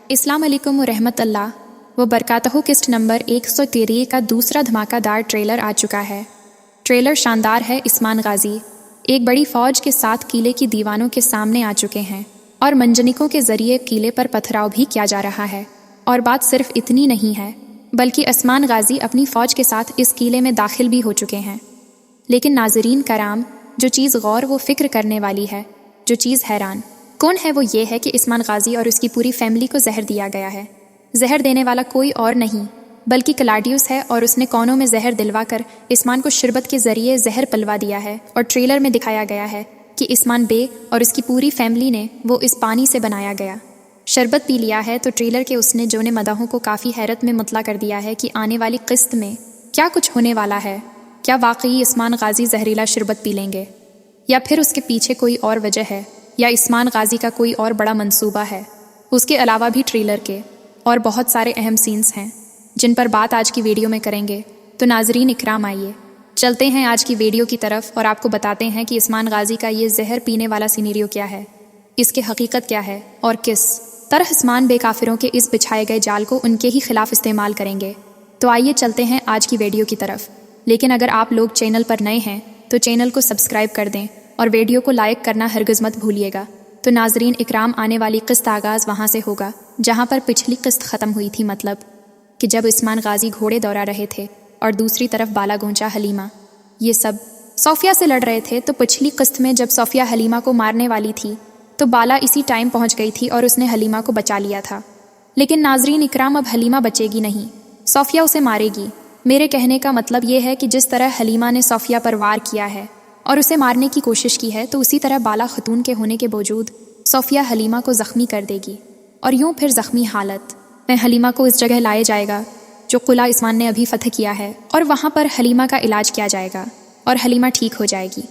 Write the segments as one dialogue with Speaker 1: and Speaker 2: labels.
Speaker 1: अस्सलाम वालेकुम व रहमत अल्लाह व बरकातहू किस्त नंबर 113 का दूसरा धमाकेदार ट्रेलर आ चुका है। ट्रेलर शानदार है। उस्मान गाजी एक बड़ी फ़ौज के साथ किले की दीवानों के सामने आ चुके हैं और मंजनिकों के ज़रिए किले पर पथराव भी किया जा रहा है। और बात सिर्फ इतनी नहीं है, बल्कि उस्मान गाजी अपनी फ़ौज के साथ इस किले में दाखिल भी हो चुके हैं। लेकिन नाज़रीन कराम, जो चीज़ गौर व फिक्र करने वाली है, जो चीज़ हैरान कौन है, वो ये है कि उस्मान गाजी और उसकी पूरी फैमिली को जहर दिया गया है। जहर देने वाला कोई और नहीं बल्कि क्लाडियस है और उसने कोनों में जहर दिलवा कर उस्मान को शरबत के ज़रिए जहर पिलवा दिया है। और ट्रेलर में दिखाया गया है कि उस्मान बे और उसकी पूरी फैमिली ने वो इस पानी से बनाया गया शरबत पी लिया है। तो ट्रेलर के उसने जोने मदाहों को काफ़ी हैरत में मुतला कर दिया है कि आने वाली किस्त में क्या कुछ होने वाला है। क्या वाकई उस्मान गाजी जहरीला शरबत पी लेंगे, या फिर उसके पीछे कोई और वजह है, या उस्मान गाजी का कोई और बड़ा मंसूबा है। उसके अलावा भी ट्रेलर के और बहुत सारे अहम सीन्स हैं जिन पर बात आज की वीडियो में करेंगे। तो नाजरीन इकराम, आइए चलते हैं आज की वीडियो की तरफ और आपको बताते हैं कि उस्मान गाजी का ये जहर पीने वाला सिनेरियो क्या है, इसकी हकीकत क्या है और किस तरह उस्मान बे काफिरों के इस बिछाए गए जाल को उनके ही खिलाफ इस्तेमाल करेंगे। तो आइए चलते हैं आज की वीडियो की तरफ। लेकिन अगर आप लोग चैनल पर नए हैं तो चैनल को सब्सक्राइब कर दें और वीडियो को लाइक करना हरगिज़ मत भूलिएगा। तो नाजरीन इकराम, आने वाली किस्त आगाज़ वहाँ से होगा जहाँ पर पिछली किस्त ख़त्म हुई थी, मतलब कि जब उस्मान गाजी घोड़े दौड़ा रहे थे और दूसरी तरफ बाला गोंचा हलीमा ये सब सोफिया से लड़ रहे थे। तो पिछली किस्त में जब सोफिया हलीमा को मारने वाली थी तो बाला इसी टाइम पहुँच गई थी और उसने हलीमा को बचा लिया था। लेकिन नाजरीन इकराम, अब हलीमा बचेगी नहीं, सोफिया उसे मारेगी। मेरे कहने का मतलब ये है कि जिस तरह हलीमा ने सोफिया पर वार किया है और उसे मारने की कोशिश की है, तो उसी तरह बाला खतून के होने के बावजूद सोफिया हलीमा को ज़ख्मी कर देगी। और यूँ फिर ज़ख्मी हालत में हलीमा को इस जगह लाया जाएगा जो किला उस्मान ने अभी फतह किया है, और वहाँ पर हलीमा का इलाज किया जाएगा और हलीमा ठीक हो जाएगी।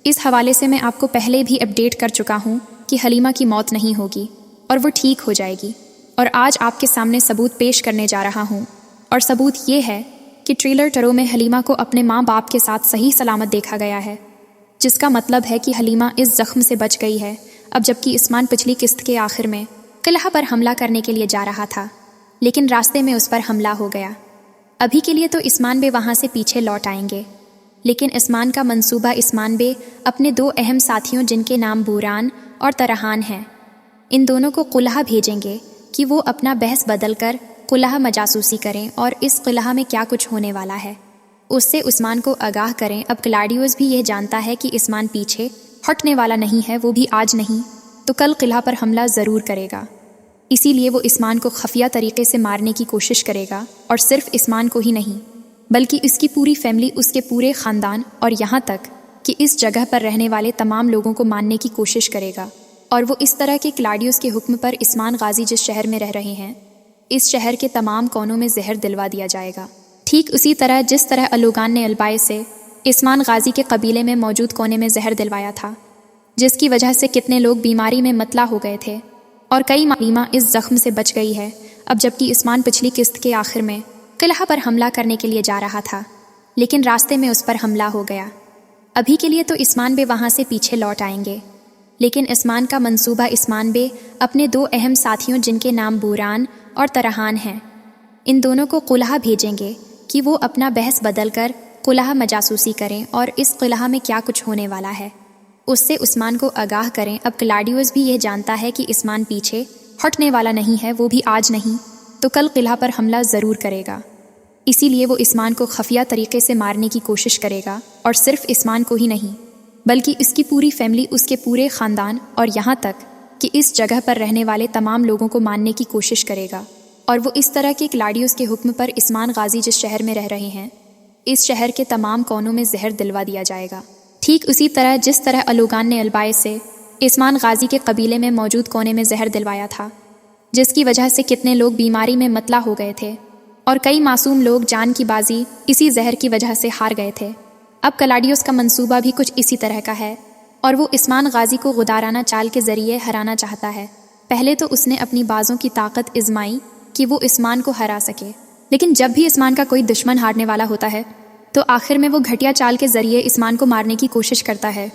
Speaker 1: इस हवाले से मैं आपको पहले भी अपडेट कर चुका हूँ कि हलीमा की मौत नहीं होगी और वो ठीक हो जाएगी। और आज आपके सामने सबूत पेश करने जा रहा हूँ, और सबूत ये है कि ट्रेलर टरो में हलीमा को अपने माँ बाप के साथ सही सलामत देखा गया है, जिसका मतलब है कि हलीमा इस ज़ख्म से बच गई है। अब जबकि उस्मान पिछली किस्त के आखिर में किला पर हमला करने के लिए जा रहा था, लेकिन रास्ते में उस पर हमला हो गया। अभी के लिए तो उस्मान बे वहाँ से पीछे लौट आएंगे, लेकिन उस्मान का मंसूबा उस्मान बे अपने दो अहम साथियों जिनके नाम बूरान और तरहान हैं, इन दोनों को किला भेजेंगे कि वो अपना बहस बदल कर किला मजासूसी करें और इस किला में क्या कुछ होने वाला है उससे उस्मान को आगाह करें। अब क्लाडियस भी यह जानता है कि उस्मान पीछे हटने वाला नहीं है, वो भी आज नहीं तो कल किला पर हमला ज़रूर करेगा। इसीलिए वो उस्मान को खफिया तरीके से मारने की कोशिश करेगा, और सिर्फ उस्मान को ही नहीं बल्कि उसकी पूरी फैमिली, उसके पूरे ख़ानदान और यहाँ तक कि इस जगह पर रहने वाले तमाम लोगों को मारने की कोशिश करेगा। और वो इस तरह के क्लाडियस के हुक्म पर उस्मान गाजी जिस शहर में रह रहे हैं, इस शहर के तमाम कोनों में जहर दिलवा दिया जाएगा। ठीक उसी तरह जिस तरह अलूगान ने अलबाए से उस्मान गाजी के कबीले में मौजूद कोने में जहर दिलवाया था, जिसकी वजह से कितने लोग बीमारी में मतला हो गए थे और कई मालीमा इस ज़ख्म से बच गई है। अब जबकि उस्मान पिछली किस्त के आखिर में किला पर हमला करने के लिए जा रहा था, लेकिन रास्ते में उस पर हमला हो गया। अभी के लिए तो उस्मान बे वहाँ से पीछे लौट आएंगे, लेकिन उस्मान का मंसूबा उस्मान बे अपने दो अहम साथियों जिनके नाम बूरान और तरहान हैं, इन दोनों को किला भेजेंगे कि वो अपना बहस बदल कर किला मजासूसी करें और इस किला में क्या कुछ होने वाला है उससे उस्मान को आगाह करें। अब क्लाडियस भी यह जानता है कि उस्मान पीछे हटने वाला नहीं है, वो भी आज नहीं तो कल किला पर हमला ज़रूर करेगा। इसीलिए वो उस्मान को खफिया तरीके से मारने की कोशिश करेगा, और सिर्फ उस्मान को ही नहीं बल्कि उसकी पूरी फैमिली, उसके पूरे ख़ानदान और यहाँ तक कि इस जगह पर रहने वाले तमाम लोगों को मारने की कोशिश करेगा। और वो इस तरह के क्लाडियस के हुक्म पर उस्मान गाजी जिस शहर में रह रहे हैं, इस शहर के तमाम कोनों में जहर दिलवा दिया जाएगा। ठीक उसी तरह जिस तरह अलूगान ने अलबाए से उस्मान गाजी के कबीले में मौजूद कोने में जहर दिलवाया था, जिसकी वजह से कितने लोग बीमारी में मतला हो गए थे और कई मासूम लोग जान की बाजी इसी जहर की वजह से हार गए थे। अब क्लाडियस का मंसूबा भी कुछ इसी तरह का है, और वो उस्मान गाजी को गुदाराना चाल के ज़रिए हराना चाहता है। पहले तो उसने अपनी बाजों की ताकत इज़माई कि वो उस्मान को हरा सके, लेकिन जब भी उस्मान का कोई दुश्मन हारने वाला होता है तो आखिर में वो घटिया चाल के ज़रिए उस्मान को मारने की कोशिश करता है।